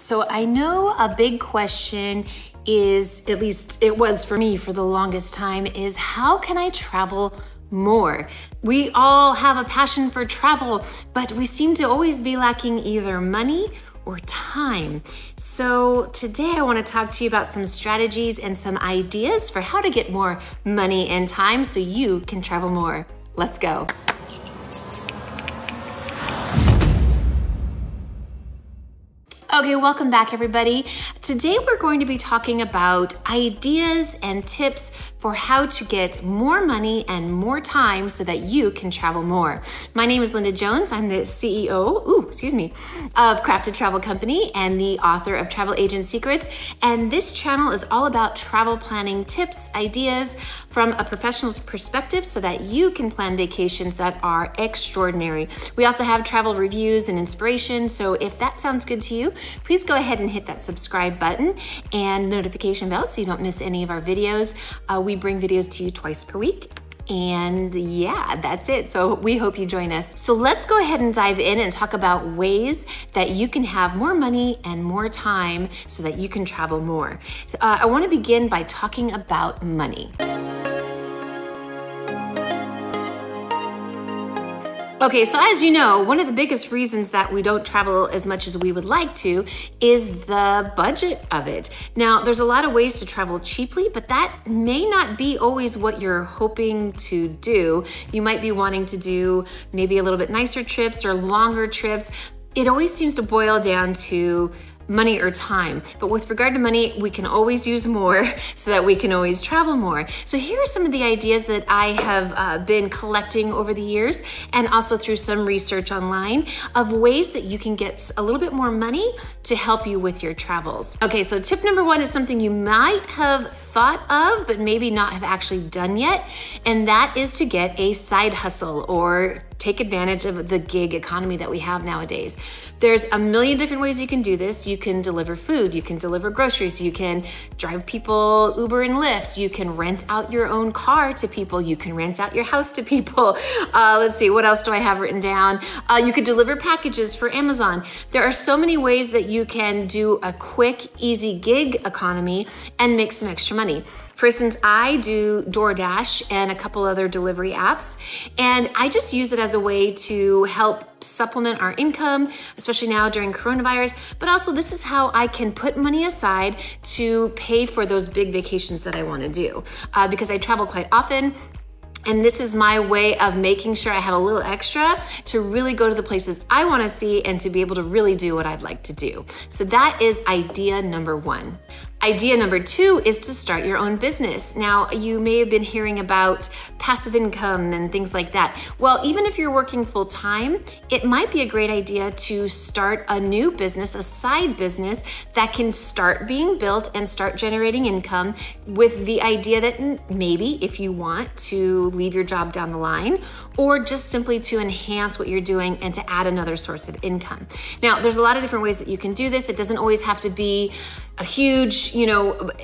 So I know a big question is, at least it was for me for the longest time, is how can I travel more? We all have a passion for travel, but we seem to always be lacking either money or time. So today I want to talk to you about some strategies and some ideas for how to get more money and time so you can travel more. Let's go. Okay, welcome back everybody. Today we're going to be talking about ideas and tips for how to get more money and more time so that you can travel more. My name is Linda Jones. I'm the CEO, of Crafted Travel Company and the author of Travel Agent Secrets. And this channel is all about travel planning tips, ideas from a professional's perspective so that you can plan vacations that are extraordinary. We also have travel reviews and inspiration. So if that sounds good to you, please go ahead and hit that subscribe button and notification bell so you don't miss any of our videos. We bring videos to you twice per week. And yeah, that's it. So we hope you join us. So let's go ahead and dive in and talk about ways that you can have more money and more time so that you can travel more. So, I want to begin by talking about money. Okay, so as you know, one of the biggest reasons that we don't travel as much as we would like to is the budget of it. Now, there's a lot of ways to travel cheaply, but that may not be always what you're hoping to do. You might be wanting to do maybe a little bit nicer trips or longer trips. It always seems to boil down to money or time. But with regard to money, we can always use more so that we can always travel more. So here are some of the ideas that I have been collecting over the years and also through some research online of ways that you can get a little bit more money to help you with your travels. Okay, so tip number one is something you might have thought of, but maybe not have actually done yet. And that is to get a side hustle or take advantage of the gig economy that we have nowadays. There's a million different ways you can do this. You can deliver food, you can deliver groceries, you can drive people Uber and Lyft, you can rent out your own car to people, you can rent out your house to people. Let's see, what else do I have written down? You could deliver packages for Amazon. There are so many ways that you can do a quick, easy gig economy and make some extra money. For instance, I do DoorDash and a couple other delivery apps, and I just use it as a way to help supplement our income, especially now during coronavirus, but also this is how I can put money aside to pay for those big vacations that I want to do. Because I travel quite often, and this is my way of making sure I have a little extra to really go to the places I want to see and to be able to really do what I'd like to do. So that is idea number one. Idea number two is to start your own business. Now, you may have been hearing about passive income and things like that. Well, even if you're working full time, it might be a great idea to start a new business, a side business that can start being built and start generating income with the idea that maybe if you want to leave your job down the line or just simply to enhance what you're doing and to add another source of income. Now, there's a lot of different ways that you can do this. It doesn't always have to be a huge,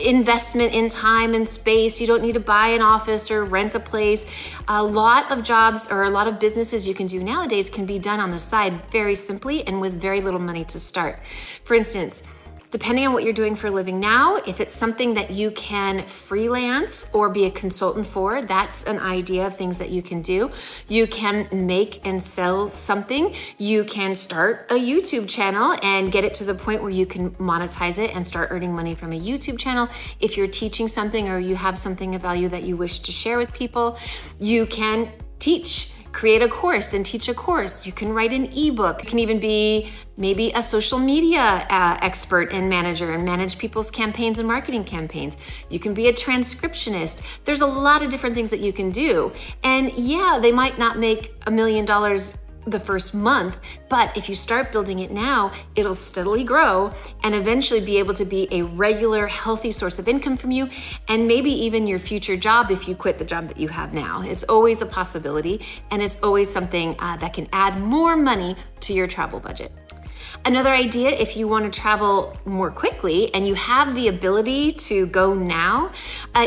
investment in time and space. You don't need to buy an office or rent a place. A lot of jobs or a lot of businesses you can do nowadays can be done on the side very simply and with very little money to start. For instance, depending on what you're doing for a living now, if it's something that you can freelance or be a consultant for, that's an idea of things that you can do. You can make and sell something. You can start a YouTube channel and get it to the point where you can monetize it and start earning money from a YouTube channel. If you're teaching something or you have something of value that you wish to share with people, you can create a course and teach a course. You can write an ebook. You can even be maybe a social media expert and manager and manage people's campaigns and marketing campaigns. You can be a transcriptionist. There's a lot of different things that you can do. And yeah, they might not make $1 million the first month, but if you start building it now, it'll steadily grow and eventually be able to be a regular, healthy source of income from you, and maybe even your future job if you quit the job that you have now. It's always a possibility, and it's always something that can add more money to your travel budget. Another idea, if you want to travel more quickly and you have the ability to go now,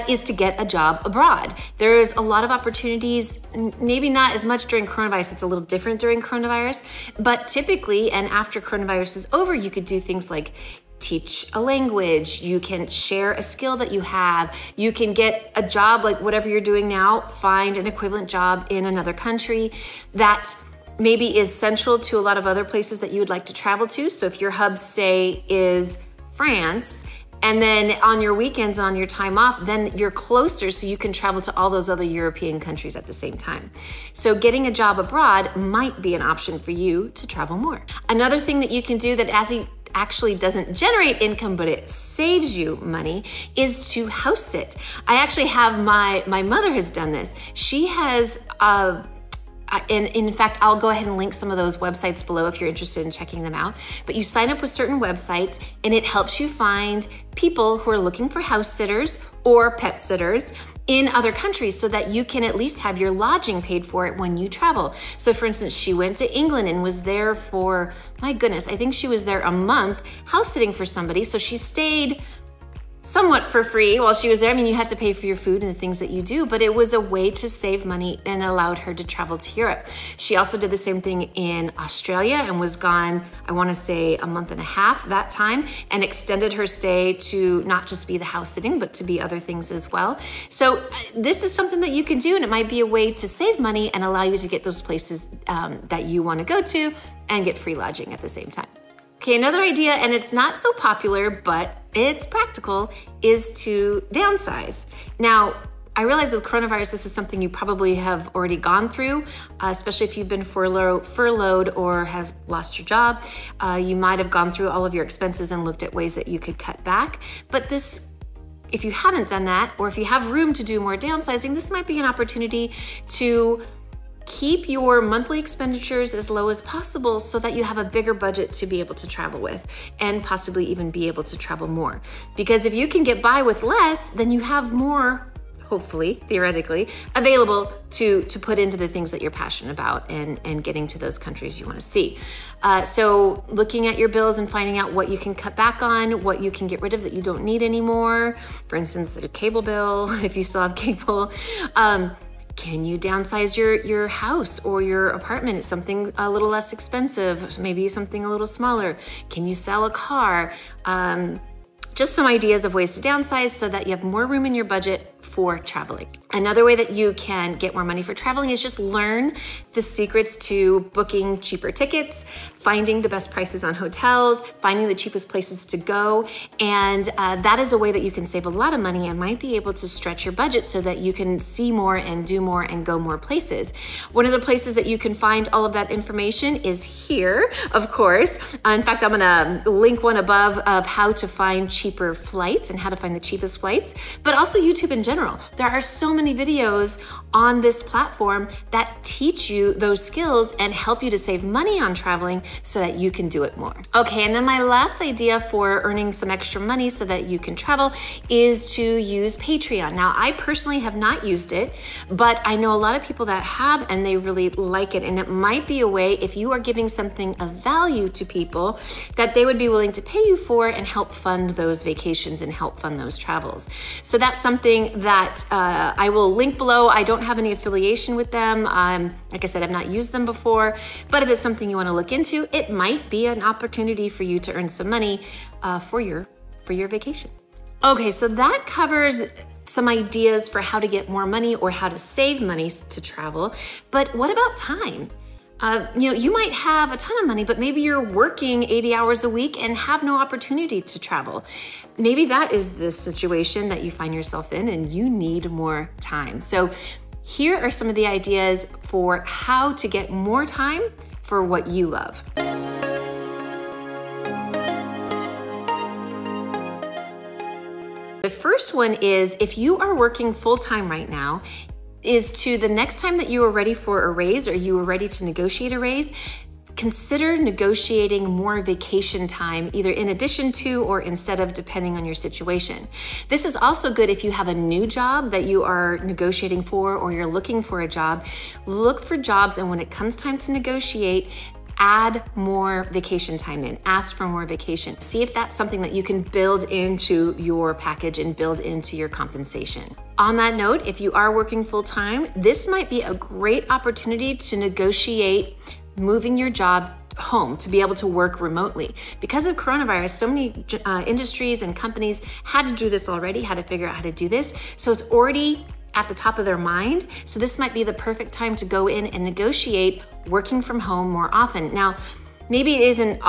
is to get a job abroad. There's a lot of opportunities, maybe not as much during coronavirus, it's a little different during coronavirus, but typically, and after coronavirus is over, you could do things like teach a language, you can share a skill that you have, you can get a job like whatever you're doing now, find an equivalent job in another country that maybe is central to a lot of other places that you would like to travel to. So if your hub, say, is France, and then on your weekends, on your time off, then you're closer so you can travel to all those other European countries at the same time. So getting a job abroad might be an option for you to travel more. Another thing that you can do that actually doesn't generate income, but it saves you money, is to house sit. I actually have my mother has done this. She has, and in fact, I'll go ahead and link some of those websites below if you're interested in checking them out. But you sign up with certain websites and it helps you find people who are looking for house sitters or pet sitters in other countries so that you can at least have your lodging paid for it when you travel. So for instance, she went to England and was there for, my goodness, I think she was there a month house sitting for somebody. So she stayed somewhat for free while she was there. I mean, you have to pay for your food and the things that you do, but it was a way to save money and allowed her to travel to Europe. She also did the same thing in Australia and was gone, I want to say, a month and a half that time, and extended her stay to not just be the house sitting, but to be other things as well. So this is something that you can do, and it might be a way to save money and allow you to get those places that you want to go to and get free lodging at the same time. Okay, another idea, and it's not so popular, but it's practical, is to downsize. Now, I realize with coronavirus, this is something you probably have already gone through, especially if you've been furloughed or have lost your job. You might have gone through all of your expenses and looked at ways that you could cut back. But this, if you haven't done that, or if you have room to do more downsizing, this might be an opportunity to keep your monthly expenditures as low as possible so that you have a bigger budget to be able to travel with and possibly even be able to travel more. Because if you can get by with less, then you have more, hopefully, theoretically, available to put into the things that you're passionate about and getting to those countries you want to see. So looking at your bills and finding out what you can cut back on, what you can get rid of that you don't need anymore. For instance, the cable bill, if you still have cable. Can you downsize your house or your apartment? It's something a little less expensive, maybe something a little smaller. Can you sell a car? Just some ideas of ways to downsize so that you have more room in your budget for traveling. Another way that you can get more money for traveling is just learn the secrets to booking cheaper tickets, finding the best prices on hotels, finding the cheapest places to go. And that is a way that you can save a lot of money and might be able to stretch your budget so that you can see more and do more and go more places. One of the places that you can find all of that information is here, of course. In fact, I'm gonna link one above of how to find cheaper flights and how to find the cheapest flights, but also YouTube in general. There are so many videos on this platform that teach you those skills and help you to save money on traveling so that you can do it more. Okay, and then my last idea for earning some extra money so that you can travel is to use Patreon. Now, I personally have not used it, but I know a lot of people that have and they really like it. And it might be a way, if you are giving something of value to people, that they would be willing to pay you for and help fund those vacations and help fund those travels. So that's something that I will link below. I don't have any affiliation with them. Like I said, I've not used them before, but if it's something you want to look into, it might be an opportunity for you to earn some money for your vacation. Okay, so that covers some ideas for how to get more money or how to save money to travel. But what about time? You might have a ton of money, but maybe you're working 80 hours a week and have no opportunity to travel. Maybe that is the situation that you find yourself in and you need more time. So here are some of the ideas for how to get more time for what you love. The first one is, if you are working full-time right now, is to the next time that you are ready for a raise or you are ready to negotiate a raise, consider negotiating more vacation time, either in addition to or instead of, depending on your situation. This is also good if you have a new job that you are negotiating for or you're looking for a job. Look for jobs, and when it comes time to negotiate, add more vacation time in, ask for more vacation. See if that's something that you can build into your package and build into your compensation. On that note, if you are working full-time, this might be a great opportunity to negotiate moving your job home, to be able to work remotely. Because of coronavirus, so many industries and companies had to do this already, had to figure out how to do this. So it's already at the top of their mind. So this might be the perfect time to go in and negotiate working from home more often. Now, maybe it isn't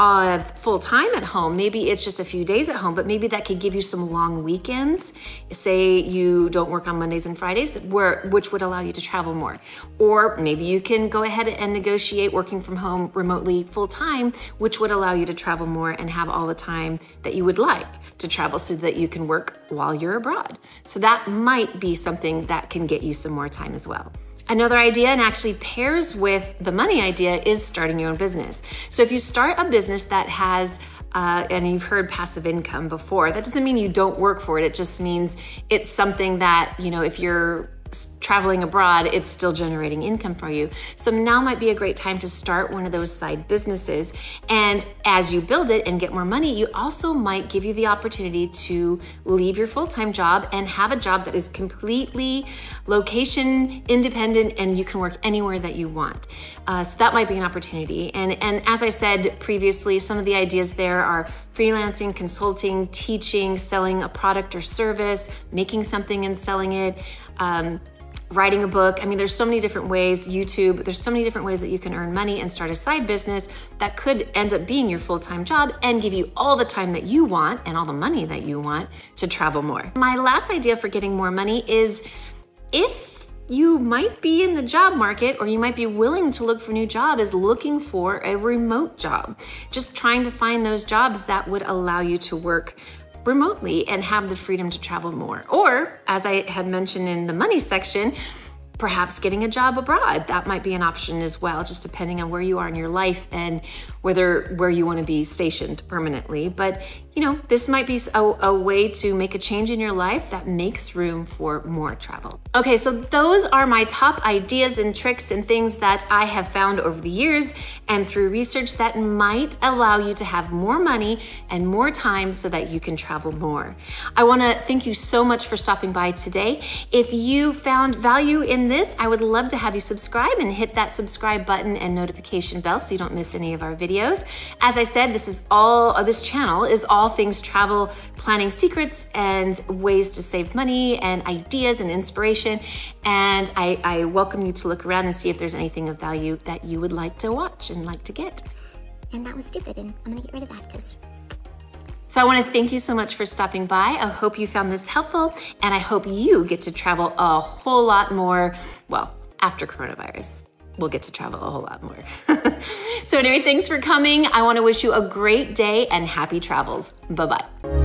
full time at home. Maybe it's just a few days at home, but maybe that could give you some long weekends. Say you don't work on Mondays and Fridays, which would allow you to travel more. Or maybe you can go ahead and negotiate working from home remotely full time, which would allow you to travel more and have all the time that you would like to travel so that you can work while you're abroad. So that might be something that can get you some more time as well. Another idea, and actually pairs with the money idea, is starting your own business. So if you start a business that has, and you've heard passive income before, that doesn't mean you don't work for it. It just means it's something that, if you're traveling abroad, it's still generating income for you. So now might be a great time to start one of those side businesses. And as you build it and get more money, you also might give you the opportunity to leave your full-time job and have a job that is completely location independent and you can work anywhere that you want. So that might be an opportunity. And as I said previously, some of the ideas there are freelancing, consulting, teaching, selling a product or service, making something and selling it, writing a book. I mean, there's so many different ways, YouTube, there's so many different ways that you can earn money and start a side business that could end up being your full-time job and give you all the time that you want and all the money that you want to travel more. My last idea for getting more money is, if you might be in the job market or you might be willing to look for a new job, is looking for a remote job. Just trying to find those jobs that would allow you to work remotely and have the freedom to travel more. Or, as I had mentioned in the money section, perhaps getting a job abroad. That might be an option as well, just depending on where you are in your life and where you want to be stationed permanently. But this might be a way to make a change in your life that makes room for more travel. Okay, so those are my top ideas and tricks and things that I have found over the years and through research that might allow you to have more money and more time so that you can travel more. I want to thank you so much for stopping by today. If you found value in this, I would love to have you subscribe and hit that subscribe button and notification bell so you don't miss any of our videos. As I said, this channel is all things travel planning secrets and ways to save money and ideas and inspiration. And I welcome you to look around and see if there's anything of value that you would like to watch and like to get. And that was stupid, and I'm gonna get rid of that because... So I want to thank you so much for stopping by. I hope you found this helpful, and I hope you get to travel a whole lot more, well, after coronavirus. We'll get to travel a whole lot more. So anyway, thanks for coming. I want to wish you a great day and happy travels. Bye-bye.